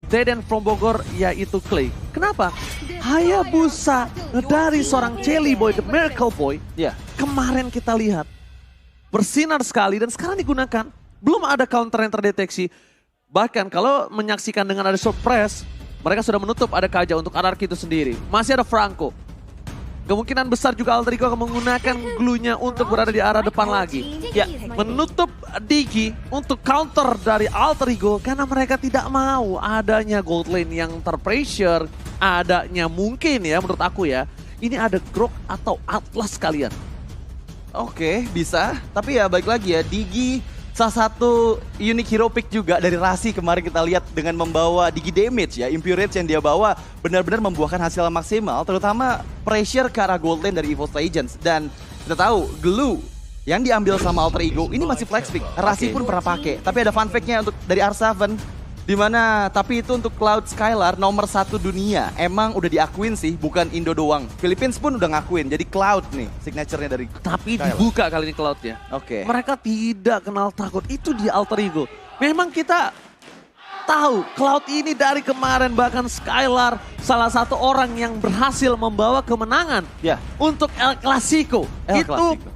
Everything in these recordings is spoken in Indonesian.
Deden from Bogor yaitu Clay. Kenapa? Hayabusa dari seorang Jelly Boy, The Miracle Boy. Ya. Kemarin kita lihat bersinar sekali dan sekarang digunakan. Belum ada counter yang terdeteksi. Bahkan kalau menyaksikan dengan ada surprise, mereka sudah menutup ada Kaja untuk RRQ itu sendiri. Masih ada Franco. Kemungkinan besar juga Alter Ego akan menggunakan glue-nya untuk berada di arah depan lagi. Ya, menutup Digi untuk counter dari Alter Ego karena mereka tidak mau adanya gold lane yang terpressure. Adanya mungkin ya menurut aku ya, ini ada Grok atau Atlas kalian. Oke, bisa. Tapi ya baik lagi ya, Digi salah satu unique hero pick juga dari Rasi kemarin kita lihat dengan membawa Digi damage ya. Impurage yang dia bawa benar-benar membuahkan hasil maksimal. Terutama pressure ke arah gold lane dari EVOS Legends. Dan kita tahu glue yang diambil sama Alter Ego ini masih flex pick. Rasi pun pernah pakai. Tapi ada fun fact-nya untuk dari R7. Tapi itu untuk Cloud Skylar nomor 1 dunia. Emang udah diakuin sih, bukan Indo doang. Philippines pun udah ngakuin, jadi Cloud nih signature-nya dari Tapi Skylar. dibuka kali ini Cloud-nya. Oke. Mereka tidak kenal takut, itu di Alter Ego. Memang kita tahu Cloud ini dari kemarin bahkan Skylar salah satu orang yang berhasil membawa kemenangan Ya. untuk El Clasico. El Itu Clasico.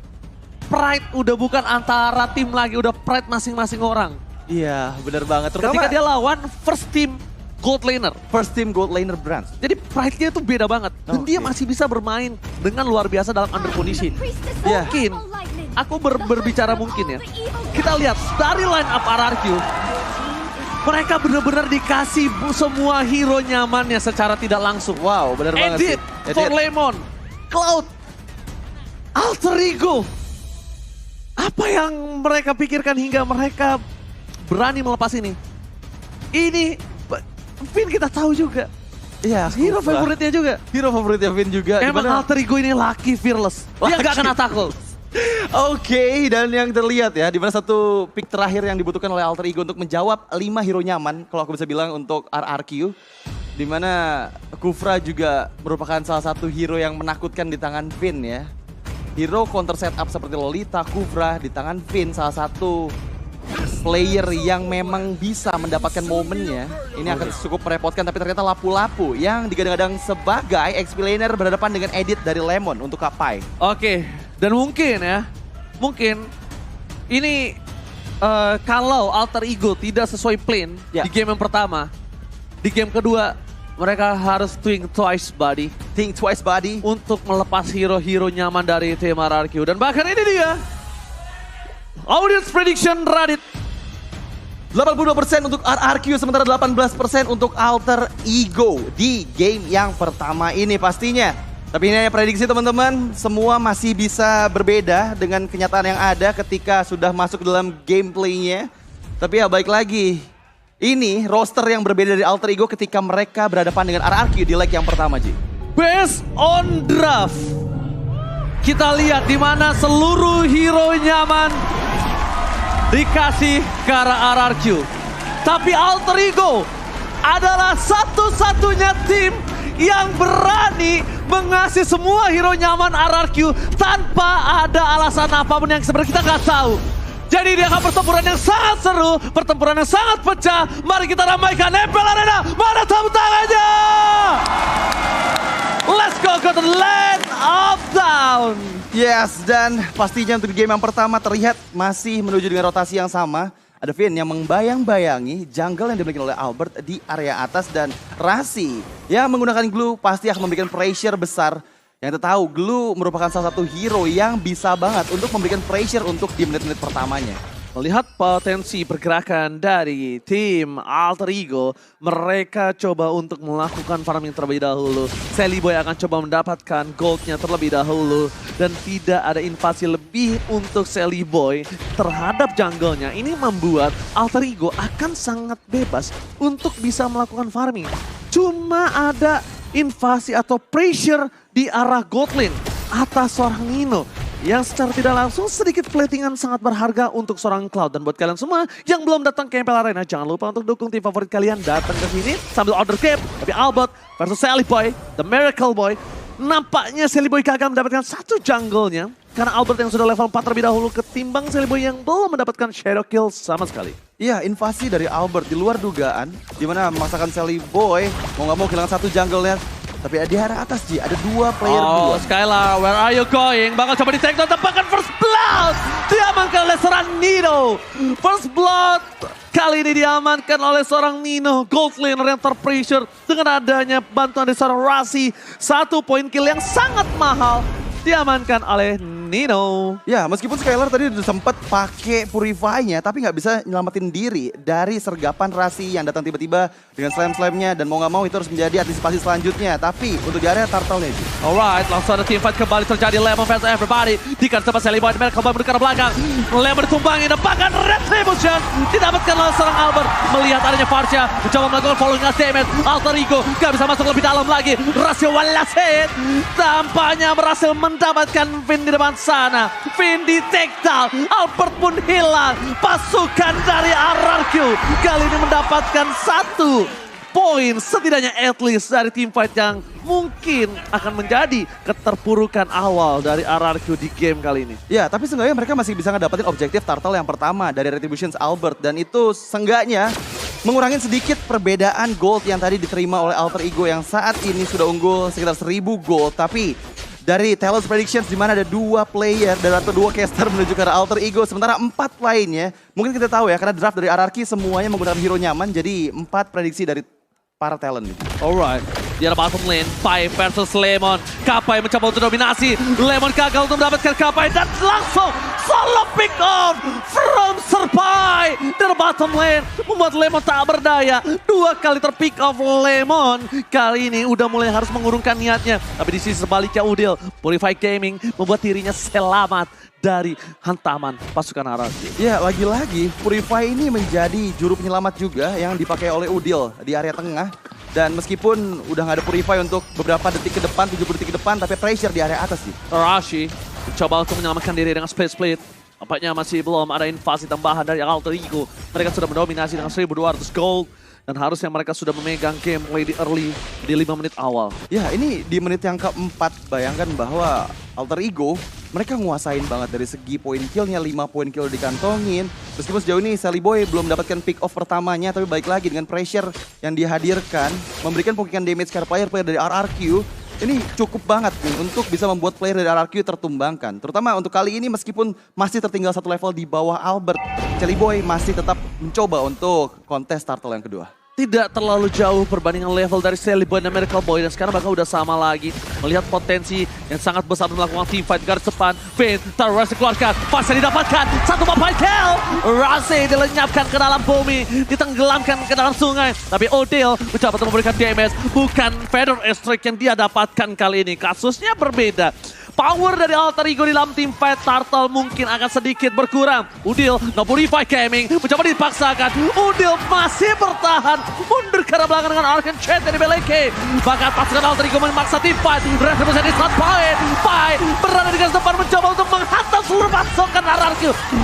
pride udah bukan antara tim lagi, udah pride masing-masing orang. Iya, bener banget. Ketika dia lawan first team gold laner. first team gold laner brands. Jadi pride-nya itu beda banget. Dan dia masih bisa bermain dengan luar biasa dalam under condition. Ya. Mungkin, aku berbicara mungkin ya. Kita lihat dari line up RRQ. Mereka benar-benar dikasih semua hero nyamannya secara tidak langsung. Wow, bener banget sih. Edit, For Lemon, Cloud, Alter Ego. Apa yang mereka pikirkan hingga mereka berani melepas ini? Ini Vin kita tahu juga. Iya, Hero favoritnya juga. Hero favoritnya Vin juga. Emang Dimana- Alter Ego ini lucky fearless. Dia nggak kena tackle. Oke, dan yang terlihat ya, di mana satu pick terakhir yang dibutuhkan oleh Alter Ego untuk menjawab 5 hero nyaman, kalau aku bisa bilang untuk RRQ. Di mana Kufra juga merupakan salah satu hero yang menakutkan di tangan Vin ya. Hero counter setup seperti Lolita, Kufra di tangan Vin, salah satu player yang memang bisa mendapatkan momennya. Ini akan cukup merepotkan, tapi ternyata Lapu-Lapu yang digadang-gadang sebagai XP laner berhadapan dengan edit dari Lemon untuk Kapai. Oke, dan mungkin ini kalau Alter Ego tidak sesuai plan Ya. di game yang pertama, di game kedua mereka harus think twice buddy Think twice buddy. untuk melepas hero-hero nyaman dari tim RRQ. Dan bahkan ini dia, audience prediction Radit. 82% untuk RRQ, sementara 18% untuk Alter Ego di game yang pertama ini pastinya. Tapi ini hanya prediksi teman-teman, semua masih bisa berbeda dengan kenyataan yang ada ketika sudah masuk dalam gameplaynya. Tapi ya baik lagi, ini roster yang berbeda dari Alter Ego ketika mereka berhadapan dengan RRQ di leg yang pertama, Ji. Based on draft, kita lihat di mana seluruh hero nyaman dikasih ke arah RRQ. Tapi Alter Ego adalah satu-satunya tim yang berani mengasih semua hero nyaman RRQ tanpa ada alasan apapun yang sebenarnya kita nggak tahu. Jadi dia akan pertempuran yang sangat seru, pertempuran yang sangat pecah. Mari kita ramaikan Empel Arena. Mana tepuk tangannya? Let's go to the land of down. Yes, dan pastinya untuk game yang pertama terlihat masih menuju dengan rotasi yang sama. Ada Vin yang membayang-bayangi jungle yang dimiliki oleh Albert di area atas, dan Rasi yang menggunakan glue pasti akan memberikan pressure besar. Yang kita tahu, glue merupakan salah satu hero yang bisa banget untuk memberikan pressure untuk di menit-menit pertamanya. Melihat potensi pergerakan dari tim Alter Ego, mereka coba untuk melakukan farming terlebih dahulu. Sally Boy akan coba mendapatkan goldnya terlebih dahulu. Dan tidak ada invasi lebih untuk Sally Boy terhadap jungle-nya. Ini membuat Alter Ego akan sangat bebas untuk bisa melakukan farming. Cuma ada invasi atau pressure di arah gold lane atas seorang Nino. Yang secara tidak langsung sedikit platingan sangat berharga untuk seorang Cloud. Dan buat kalian semua yang belum datang ke MPL Arena, jangan lupa untuk dukung tim favorit kalian datang ke sini sambil order cap. Tapi Albert versus Sally Boy, The Miracle Boy. Nampaknya Sally Boy gagal mendapatkan satu jungle-nya. karena Albert yang sudah level 4 terlebih dahulu ketimbang Cellboy yang belum mendapatkan shadow kill sama sekali. Iya, invasi dari Albert di luar dugaan, dimana memaksakan Sally Boy mau nggak mau kehilangan satu jungle-nya. Tapi di area atas Ji, ada dua player dua. Skylar, where are you going? Bakal coba di take down, tempakan first blood. Diamankan oleh seorang Nino. First blood kali ini diamankan oleh seorang Nino. Gold laner yang terpressure dengan adanya bantuan dari seorang Rasi. 1 poin kill yang sangat mahal diamankan oleh Nino. Ya, meskipun Skylar tadi udah sempat pakai Purify-nya, tapi nggak bisa nyelamatin diri dari sergapan Rasi yang datang tiba-tiba dengan slam-slamnya, dan mau nggak mau itu harus menjadi antisipasi selanjutnya. Tapi untuk di area turtle-nya sih. Alright, langsung ada teamfight kembali terjadi. Lemon fans everybody. Dikan sama Sally Boy, mereka kembali bergerak belakang. Lemon ditumbangi, bahkan Retribution didapatkan oleh seorang Albert. Melihat adanya Farsha, mencoba melakukan following damage. Alter Ego nggak bisa masuk lebih dalam lagi. Rasio Walasit tampaknya berhasil mendapatkan Vin di depan sana. Vin di take down. Albert pun hilang. Pasukan dari RRQ kali ini mendapatkan 1 poin setidaknya at least dari teamfight yang mungkin akan menjadi keterpurukan awal dari RRQ di game kali ini. Ya, tapi seenggaknya mereka masih bisa ngedapetin objektif turtle yang pertama dari Retributions Albert, dan itu seenggaknya mengurangi sedikit perbedaan gold yang tadi diterima oleh Alter Ego yang saat ini sudah unggul sekitar 1000 gold. Tapi dari Talos Predictions di mana ada 2 player dan atau 2 caster menuju ke arah Alter Ego, sementara 4 lainnya mungkin kita tahu ya karena draft dari RRQ semuanya menggunakan hero nyaman, jadi 4 prediksi dari para talent. Alright, di arah bottom lane, Pai versus Lemon. Kapai mencoba untuk dominasi, Lemon gagal untuk mendapatkan Kapai dan langsung solo pick off from Serpai. Di arah bottom lane membuat Lemon tak berdaya. 2 kali terpick off Lemon. Kali ini udah mulai harus mengurungkan niatnya. Tapi di sisi sebaliknya Udil, Purify Gaming membuat dirinya selamat dari hantaman pasukan RRQ. Ya, lagi-lagi Purify ini menjadi juru penyelamat juga yang dipakai oleh Udil di area tengah. Dan meskipun udah nggak ada Purify untuk beberapa detik ke depan, 70 detik ke depan, tapi pressure di area atas sih. Rashi mencoba untuk menyelamatkan diri dengan space split. Nampaknya masih belum ada invasi tambahan dari Alter Ego. Mereka sudah mendominasi dengan 1200 gold. Dan harusnya mereka sudah memegang game di early di 5 menit awal. Ya, ini di menit yang keempat, bayangkan bahwa Alter Ego mereka nguasain banget dari segi poin killnya, 5 poin kill dikantongin. Meskipun sejauh ini Sally Boy belum mendapatkan pick off pertamanya, tapi baik lagi dengan pressure yang dihadirkan, memberikan pokikan damage ke player dari RRQ. Ini cukup banget nih untuk bisa membuat player dari RRQ tertumbangkan. Terutama untuk kali ini meskipun masih tertinggal 1 level di bawah Albert, Sally Boy masih tetap mencoba untuk kontes turtle yang kedua. Tidak terlalu jauh perbandingan level dari Sally Boy dan Miracle Boy, dan sekarang bakal udah sama lagi. Melihat potensi yang sangat besar untuk melakukan teamfight garis depan. Vin, Rasi dikeluarkan, Farsa didapatkan, 1 papai kill. Rasi dilenyapkan ke dalam bumi, ditenggelamkan ke dalam sungai. Tapi Odil mencoba untuk memberikan damage, bukan Feather Strike yang dia dapatkan kali ini. Kasusnya berbeda. Power dari Alter Ego di dalam teamfight Turtle mungkin akan sedikit berkurang. Udil, no Purify Gaming, mencoba dipaksakan. Udil masih bertahan, mundur ke arah belakang dengan Arcane Chant dari Beleke. Bahkan pasukan Alter Ego memaksa teamfight. Retribution di slot Pai. Pai berada di garis depan mencoba untuk menghantam seluruh pasukan RRQ.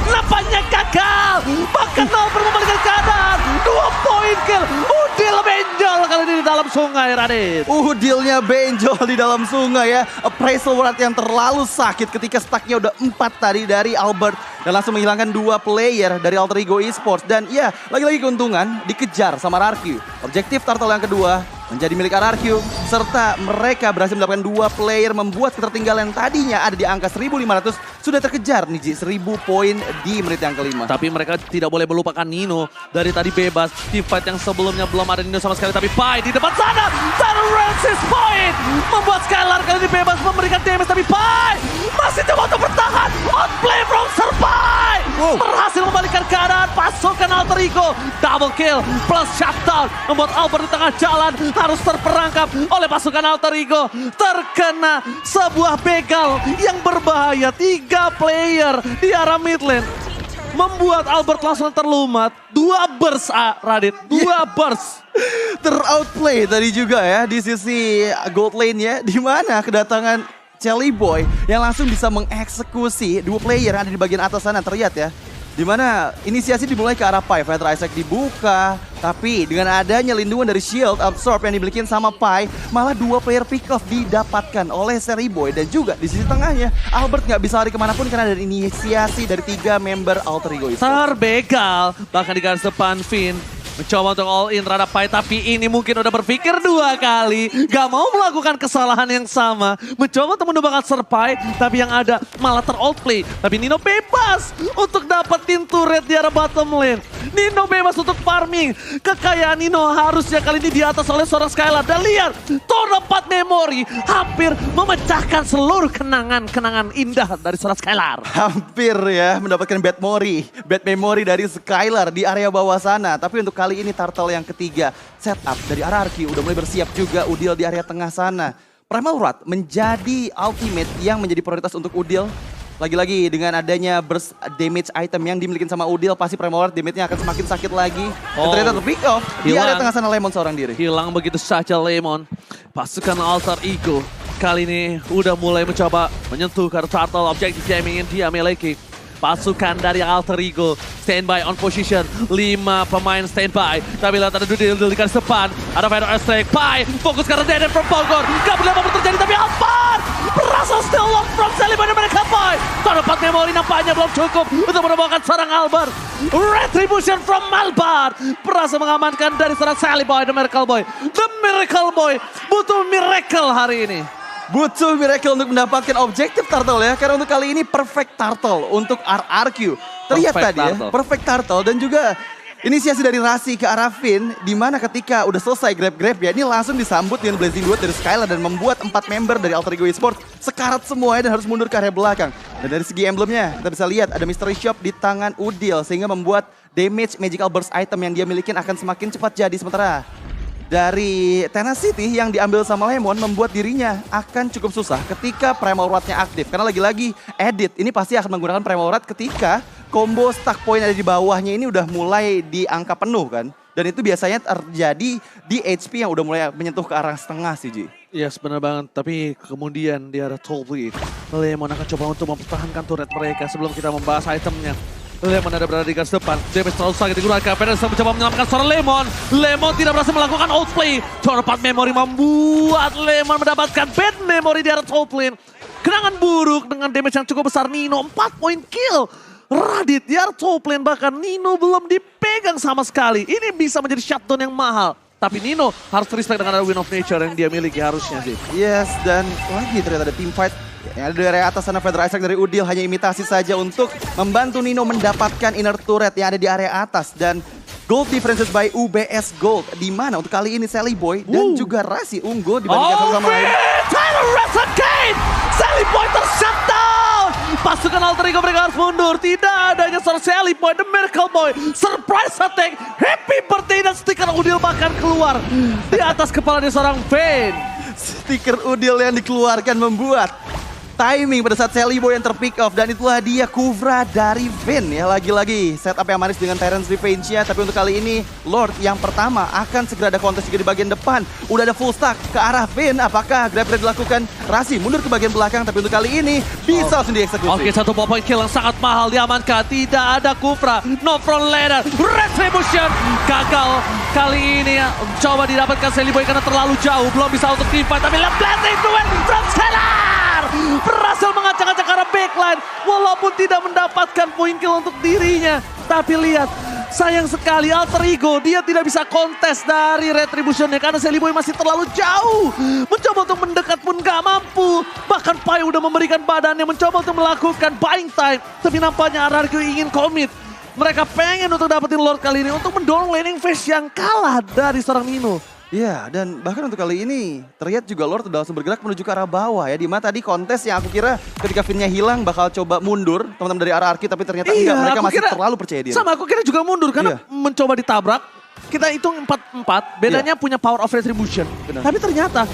Nampaknya gagal. Bahkan Nolper membalikan keadaan. 2 poin kill. Udil benjol kali ini di dalam sungai, Radit. Udilnya benjol di dalam sungai ya. Appraisal World yang terlalu sakit ketika stacknya udah 4 tadi dari Albert. Dan langsung menghilangkan 2 player dari Alter Ego Esports. Dan ya, lagi-lagi keuntungan dikejar sama RRQ. Objektif Turtle yang kedua menjadi milik RRQ, serta mereka berhasil mendapatkan 2 player, membuat ketertinggalan tadinya ada di angka 1500 sudah terkejar nih Ji, 1000 poin di menit yang kelima. Tapi mereka tidak boleh melupakan Nino dari tadi bebas. Teamfight yang sebelumnya belum ada Nino sama sekali, tapi Pai di depan sana, Rancis point membuat Skylar kali ini bebas memberikan damage, tapi Pai masih coba untuk bertahan. Outplay from Serpai berhasil membalikkan keadaan pasukan Alter Ego. Double kill plus shutdown membuat Albert di tengah jalan harus terperangkap oleh pasukan Alter Ego. Terkena sebuah begal yang berbahaya. 3 player di arah mid lane membuat Albert langsung terlumat. 2 burst, Radit. 2 burst. Teroutplay tadi juga ya di sisi gold lane-nya, di mana kedatangan Sally Boy yang langsung bisa mengeksekusi 2 player yang ada di bagian atas sana. Terlihat ya, Dimana inisiasi dimulai ke arah Pai, Fighter Isaac dibuka, tapi dengan adanya lindungan dari Shield Absorb yang dimiliki sama Pai, malah 2 player pick off didapatkan oleh Seri Boy. Dan juga di sisi tengahnya, Albert nggak bisa lari kemanapun karena ada inisiasi dari 3 member Alter Ego Esports. Terbegal, bahkan di garis depan Finn mencoba untuk all in terhadap Pai, tapi ini mungkin udah berpikir 2 kali. Gak mau melakukan kesalahan yang sama. Mencoba untuk menumbangkan Serpai, tapi yang ada malah ter-outplay. Tapi Nino bebas untuk dapetin turret di arah bottom lane. Nino bebas untuk farming. Kekayaan Nino harusnya kali ini di atas oleh seorang Skylar. Dan lihat, Tornado 4 Memory hampir memecahkan seluruh kenangan-kenangan indah dari seorang Skylar. Hampir ya mendapatkan bad memory dari Skylar di area bawah sana. Tapi untuk kali ini Turtle yang ketiga setup dari RRQ udah mulai bersiap juga. Udil di area tengah sana. Primal Rod menjadi ultimate yang menjadi prioritas untuk Udil. Lagi-lagi dengan adanya burst damage item yang dimiliki sama Udil, pasti Primal Rod damage-nya akan semakin sakit lagi. Dan ternyata pick off di area tengah sana Lemon seorang diri. Hilang begitu saja Lemon. Pasukan Alter Ego kali ini udah mulai mencoba menyentuh ke Turtle, objektif yang ingin dia miliki. Pasukan dari Alter Ego standby on position. 5 pemain standby. Tapi lihat ada Dudil di garis depan. Ada Fighter Aztec. Pai fokus ke arah Deden from Bogor. Gak boleh apa terjadi tapi Alphard berhasil still lock from Sally by mereka Pai. Terdapat memori nampaknya belum cukup untuk menemukan seorang Albert. Retribution from Albert berhasil mengamankan dari seorang Sally Boy, The Miracle Boy. The Miracle Boy butuh miracle hari ini. Butuh miracle untuk mendapatkan objektif Turtle ya. Karena untuk kali ini perfect Turtle untuk RRQ. Terlihat Perfect tadi ya, Turtle. perfect Turtle. Dan juga inisiasi dari Rasi ke arah Finn. Dimana ketika udah selesai grab-grab ya, ini langsung disambut dengan Blazing Duet dari Skylar. Dan membuat 4 member dari Alter Ego Esports sekarat semua ya, dan harus mundur ke area belakang. Dan dari segi emblemnya, kita bisa lihat ada Mystery Shop di tangan Udil. Sehingga membuat damage magical burst item yang dia miliki akan semakin cepat jadi. Sementara dari Tenacity yang diambil sama Lemon membuat dirinya akan cukup susah ketika Primal Rod-nya aktif. Karena lagi-lagi edit ini pasti akan menggunakan Primal Rod ketika combo stack point ada di bawahnya ini udah mulai di angka penuh kan. Dan itu biasanya terjadi di HP yang udah mulai menyentuh ke arah setengah sih Ji. Yes, benar banget. Tapi kemudian di arah top lane, Lemon akan coba untuk mempertahankan turret mereka sebelum kita membahas itemnya. Lemon ada berada di garis depan. Damage terlalu sakit digunakan. Pedersen mencoba menyelamatkan seorang Lemon. Lemon tidak berhasil melakukan outplay. Tornado Memory membuat Lemon mendapatkan bad memory di arah top lane. Kenangan buruk dengan damage yang cukup besar. Nino 4 point kill. Radit di arah top lane, bahkan Nino belum dipegang sama sekali. Ini bisa menjadi shutdown yang mahal. Tapi Nino harus respect dengan ada Win of Nature yang dia miliki harusnya sih. Yes, dan lagi ternyata ada team fight. Yang ada dari atas sana Fighter Isaac dari Udil hanya imitasi saja untuk membantu Nino mendapatkan inner turret yang ada di area atas. Dan gold differences by UBS Gold. Di mana untuk kali ini Sally Boy dan juga Rasi unggul dibandingkan satu sama lain. Tyler Rest again! Sally Boy ter-shutdown! Pasukan Alter Ego mereka harus mundur. Tidak adanya seorang Sally Boy, The Miracle Boy. Surprise attack, happy birthday dan stiker Udil bahkan keluar di atas kepala dari seorang Vayne. Stiker Udil yang dikeluarkan membuat timing pada saat Sally Boy yang terpick off. Dan itulah dia Kuvra dari Vayne ya. Lagi-lagi setup yang manis dengan Tyrant's Revenge-nya. Tapi untuk kali ini Lord yang pertama akan segera ada kontes juga di bagian depan. Udah ada full stack ke arah Vayne. Apakah grab dilakukan? Rasi mundur ke bagian belakang. Tapi untuk kali ini bisa langsung dieksekusi. Oke, satu point kill yang sangat mahal diamankan. Tidak ada Kuvra, no front ladder, Retribution gagal. Kali ini coba didapatkan Sally Boy karena terlalu jauh. Belum bisa untuk team fight. Tapi Blazing Duet from Skylar berhasil mengacak-acak ke arah backline. Walaupun tidak mendapatkan point kill untuk dirinya. Tapi lihat, sayang sekali Alter Ego dia tidak bisa kontes dari Retribution-nya karena Sally Boy masih terlalu jauh. Mencoba untuk mendekat pun gak mampu. Bahkan Pai udah memberikan badannya mencoba untuk melakukan buying time. Tapi nampaknya RRQ ingin komit. Mereka pengen untuk dapetin Lord kali ini untuk mendorong laning phase yang kalah dari seorang Nino. Iya, dan bahkan untuk kali ini terlihat juga Lord udah langsung bergerak menuju ke arah bawah ya. Dimana tadi kontes yang aku kira ketika Finn-nya hilang bakal coba mundur teman-teman dari RRQ, tapi ternyata enggak, mereka masih terlalu percaya diri. Sama aku kira juga mundur karena mencoba ditabrak. Kita hitung 4-4, bedanya punya power of retribution. Benar. Tapi ternyata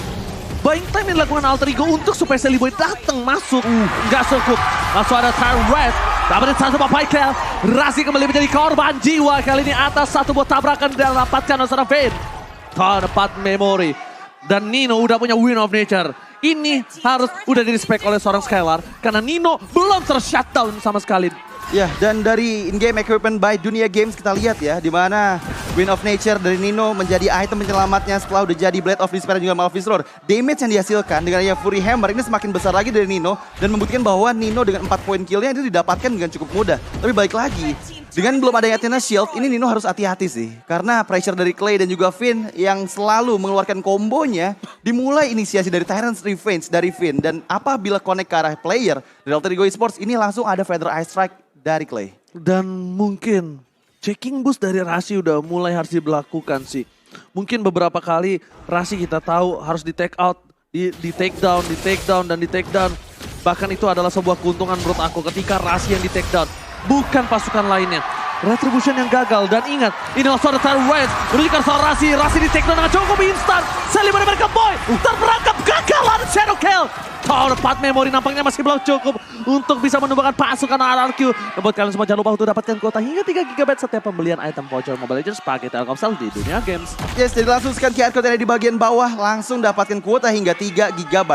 buying time yang dilakukan Alter Ego untuk supaya Sally Boy datang masuk. Nggak cukup. Langsung ada Tyron West. Dapetin satu Papai Kel. Rasi kembali menjadi korban jiwa. Kali ini atas satu buah tabrakan dan dapatkan seorang Vayne. Dapat memory. Dan Nino udah punya Win of Nature. Ini harus udah di-respect oleh seorang Skylar. Karena Nino belum ter-shutdown sama sekali. Ya, dan dari in-game equipment by Dunia Games kita lihat ya, di mana Wind of Nature dari Nino menjadi item penyelamatnya setelah udah jadi Blade of Despair dan juga Malphite Roar. Damage yang dihasilkan dengan adanya Fury Hammer ini semakin besar lagi dari Nino dan membuktikan bahwa Nino dengan 4 poin killnya itu didapatkan dengan cukup mudah. Tapi balik lagi, dengan belum adanya Athena Shield, ini Nino harus hati-hati sih. Karena pressure dari Clay dan juga Finn yang selalu mengeluarkan kombonya, dimulai inisiasi dari Tyrant's Revenge dari Finn. Dan apabila connect ke arah player dari Alter Ego Esports, ini langsung ada Feather Eye Strike dari Clay. Dan mungkin checking boost dari Rasi udah mulai harus diberlakukan sih. Mungkin beberapa kali Rasi kita tahu harus di take out, di take down, dan di take down. Bahkan itu adalah sebuah keuntungan menurut aku ketika Rasi yang di take down, bukan pasukan lainnya. Retribution yang gagal, dan ingat, inilah suara Tyrant menuju ke arah Rasi. Rasi di take down dengan cukup instan. Sally mereka boy, terperangkap gagal, ada shadow kill. Tower Path Memory nampaknya masih belum cukup untuk bisa menumbangkan pasukan RRQ. Dan buat kalian semua jangan lupa untuk dapatkan kuota hingga 3 GB setiap pembelian item voucher Mobile Legends pakai Telkomsel di Dunia Games. Yes, jadi langsung scan QR code yang ada di bagian bawah, langsung dapatkan kuota hingga 3 GB.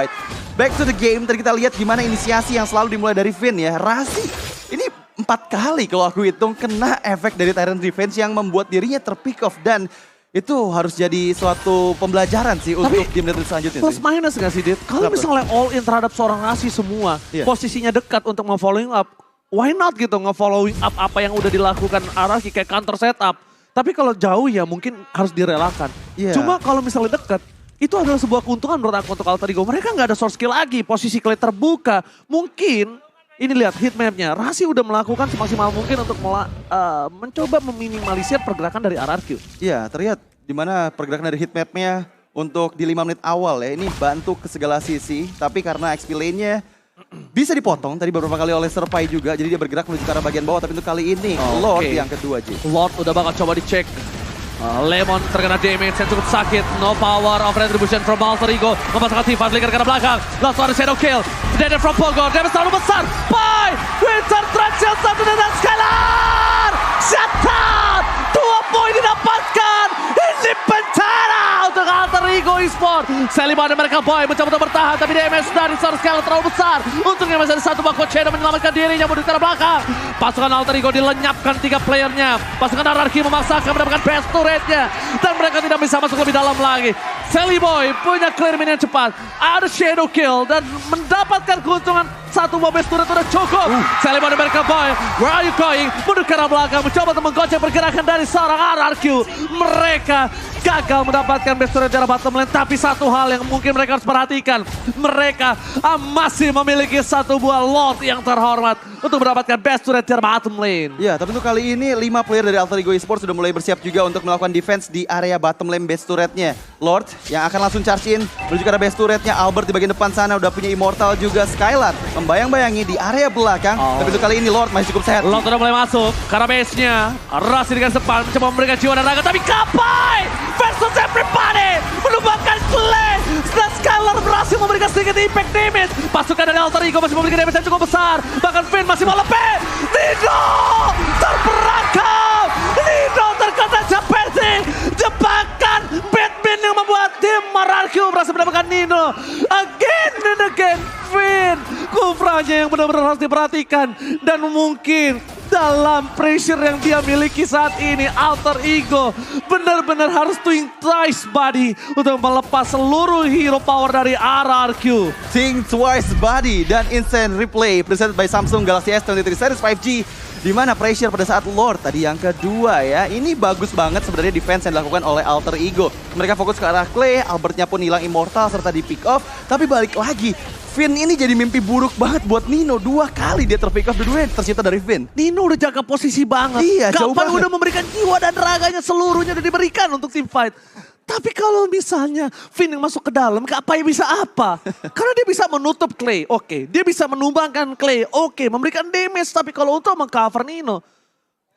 Back to the game, tadi kita lihat gimana inisiasi yang selalu dimulai dari Finn ya. Rasi, ini 4 kali kalau aku hitung kena efek dari Tyrant Revenge yang membuat dirinya terpick off. Dan itu harus jadi suatu pembelajaran sih untuk di menit selanjutnya plus sih. minus gak sih, Dit? Kalau misalnya all in terhadap seorang Rasi semua, posisinya dekat untuk nge-following up, why not gitu nge-following up apa yang udah dilakukan Araki kayak counter setup. Tapi kalau jauh ya mungkin harus direlakan. Cuma kalau misalnya dekat, itu adalah sebuah keuntungan menurut aku untuk Alter Ego. Mereka nggak ada source skill lagi, posisi Clay terbuka. Mungkin, ini lihat heatmapnya, Rasi udah melakukan semaksimal mungkin untuk mencoba meminimalisir pergerakan dari RRQ. Iya, terlihat di mana pergerakan dari heatmapnya untuk di 5 menit awal ya. Ini bantu ke segala sisi, tapi karena XP lane-nya bisa dipotong tadi beberapa kali oleh Serpai juga. Jadi dia bergerak menuju ke arah bagian bawah, tapi untuk kali ini Lord yang kedua, J. Lord udah bakal coba dicek. Lemon terkena damage yang cukup sakit. No power of retribution from Alter Ego. Memasangkan Tifa, flicker ke belakang. Langsung ada shadow kill. Dead from Pogo. Damage terlalu besar. Pai! Winter Traction satu dan Skylar! Shut down! 2 poin didapatkan. Ini bencana untuk Alter Ego Esports. Sally Bond mereka boy mencoba untuk bertahan. Tapi damage dari Skylar terlalu besar. Untungnya masih ada satu Bako Chedo menyelamatkan dirinya. Mundur ke belakang. Pasukan Alter Ego dilenyapkan 3 playernya. Pasukan RRQ memaksakan mendapatkan best turretnya. Dan mereka tidak bisa masuk lebih dalam lagi. Sally Boy punya clear minion cepat. Ada shadow kill dan mendapatkan keuntungan satu mobil turret udah cukup. Sally Boy mereka boy. Where are you going? Mundur ke arah belakang. Mencoba untuk menggocek pergerakan dari seorang RRQ. Mereka gagal mendapatkan best turret dari bottom lane. Tapi satu hal yang mungkin mereka harus perhatikan. Mereka masih memiliki satu buah Lord yang terhormat untuk mendapatkan best turret dari bottom lane. Ya, tapi untuk kali ini 5 player dari Alter Ego Esports sudah mulai bersiap juga untuk melakukan defense di area bottom lane base turretnya. Lord yang akan langsung charge in menuju ke arah base turretnya. Albert di bagian depan sana udah punya Immortal juga. Skylar membayang-bayangi di area belakang. Tapi untuk kali ini Lord masih cukup sehat. Lord udah mulai masuk ke arah base-nya. Rasi dengan depan mencoba memberikan jiwa dan raga. Tapi Kapai versus everybody menumbangkan Clay. Dan Skylar berhasil memberikan sedikit impact damage. Pasukan dari Alter Ego masih memberikan damage yang cukup besar. Bahkan Finn masih mau lepeh. Nino terperangkap. Nino terkena Japersi. Jebakan Batman yang membuat tim RRQ berhasil mendapatkan Nino. Again and again Finn. Kufranya yang benar-benar harus diperhatikan. Dan mungkin dalam pressure yang dia miliki saat ini, Alter Ego benar-benar harus think twice buddy untuk melepas seluruh hero power dari RRQ. Think twice buddy dan instant replay presented by Samsung Galaxy S23 Series 5G. Di mana pressure pada saat Lord tadi yang kedua ya. Ini bagus banget sebenarnya defense yang dilakukan oleh Alter Ego. Mereka fokus ke arah Clay, Albertnya pun hilang Immortal serta di pick off. Tapi balik lagi, Finn ini jadi mimpi buruk banget buat Nino. 2 kali dia terpick off, dua-duanya tercipta dari Finn. Nino udah jaga posisi banget. Iya, jauh Kapan banget. udah memberikan jiwa dan raganya seluruhnya udah diberikan untuk team fight. Tapi kalau misalnya Finn yang masuk ke dalam, Kapai bisa apa? Karena dia bisa menutup Clay, oke. Dia bisa menumbangkan Clay, oke. Memberikan damage, tapi kalau untuk mengcover Nino,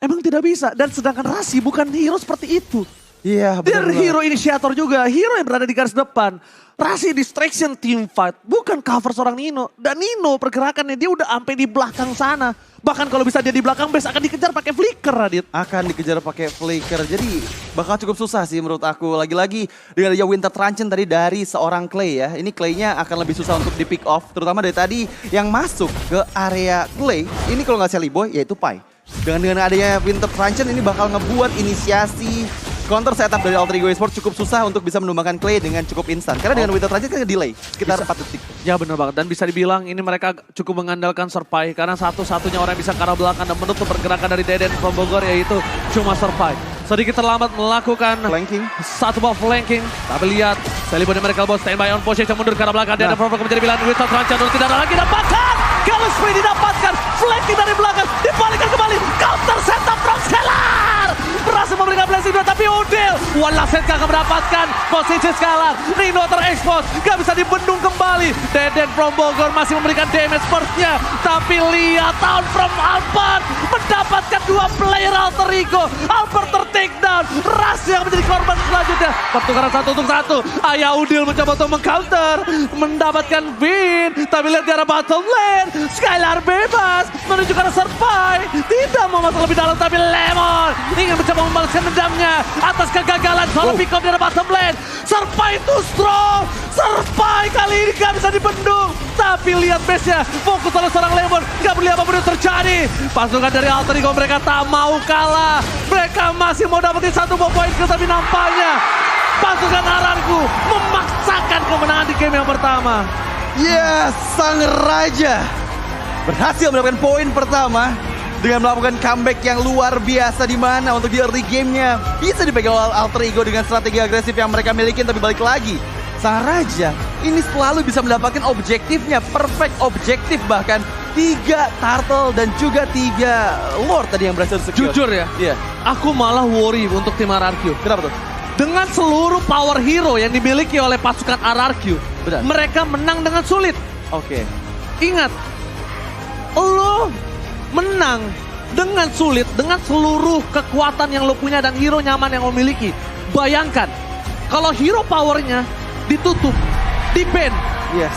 emang tidak bisa. Dan sedangkan Rasi bukan hero seperti itu. Iya, Dia benar. hero inisiator juga, hero yang berada di garis depan. Rasi distraction team fight, bukan cover seorang Nino. Dan Nino pergerakannya dia udah sampai di belakang sana. Bahkan kalau bisa dia di belakang base akan dikejar pakai flicker, Radit. Akan dikejar pakai flicker. Jadi bakal cukup susah sih menurut aku. Lagi-lagi dengan adanya Winter Truncheon tadi dari seorang Clay ya. Ini Clay-nya akan lebih susah untuk di pick off. Terutama dari tadi yang masuk ke area Clay. Ini kalau nggak Sally Boy yaitu Pai. Dengan adanya Winter Truncheon ini bakal ngebuat inisiasi counter setup dari Alter Ego Esports cukup susah untuk bisa menumbangkan Clay dengan cukup instan. Karena dengan Winter Truncheon kan delay sekitar 4 detik. Ya benar banget, dan bisa dibilang ini mereka cukup mengandalkan Serpai. Karena satu-satunya orang yang bisa ke arah belakang dan menutup pergerakan dari Deden from Bogor yaitu cuma Serpai. Sedikit terlambat melakukan Flanking. satu ball flanking. Tapi lihat, Sally Boy mereka bos standby on position mundur ke arah belakang. Deden from Bogor menjadi pilihan Winter Truncheon dan tidak ada lagi dapatkan. Kalau Spree didapatkan, flanking dari belakang, dibalikkan kembali, counter setup from Scalar. Berhasil memberikan blessing 2 tapi Udil. Walaset gak akan mendapatkan posisi Scalar. Nino terekspos, gak bisa dibendung kembali. Deden from Bogor masih memberikan damage burst-nya. Tapi lihat down from Albert. Mendapatkan 2 player Alter Ego. Albert ter-takedown. Ras yang menjadi korban selanjutnya. Pertukaran 1 untuk 1. Ayah Udil mencoba untuk meng-counter. Mendapatkan win. Tapi lihat di arah bottom lane. Skylar bebas. Menuju ke arah Serpai. Tidak mau masuk lebih dalam tapi Lemon ingin mencoba membalaskan dendamnya atas kegagalan solo pick up di arah bottom lane. Serpai itu strong. Serpai kali ini gak bisa dibendung. Tapi lihat base-nya. Fokus oleh seorang Lemon. Gak peduli apapun yang terjadi. Pasukan dari Alter Ego mereka tak mau kalah. Mereka masih mau dapetin 1 poin ke tapi nampaknya pasukan Ararku memaksakan kemenangan di game yang pertama. Yes, sang raja berhasil mendapatkan poin pertama dengan melakukan comeback yang luar biasa di mana untuk di early game-nya bisa dipegang oleh Alter Ego dengan strategi agresif yang mereka miliki. Tapi balik lagi, sang raja ini selalu bisa mendapatkan objektifnya, perfect objektif bahkan 3 turtle dan juga 3 lord tadi yang berhasil secure. Jujur ya, Iya. aku malah worry untuk tim RRQ. Kenapa tuh? Dengan seluruh power hero yang dimiliki oleh pasukan RRQ, Benar. mereka menang dengan sulit. Oke. Ingat, lo menang dengan sulit, dengan seluruh kekuatan yang lo punya dan hero nyaman yang lo miliki. Bayangkan, kalau hero powernya ditutup, di-ban, Yes.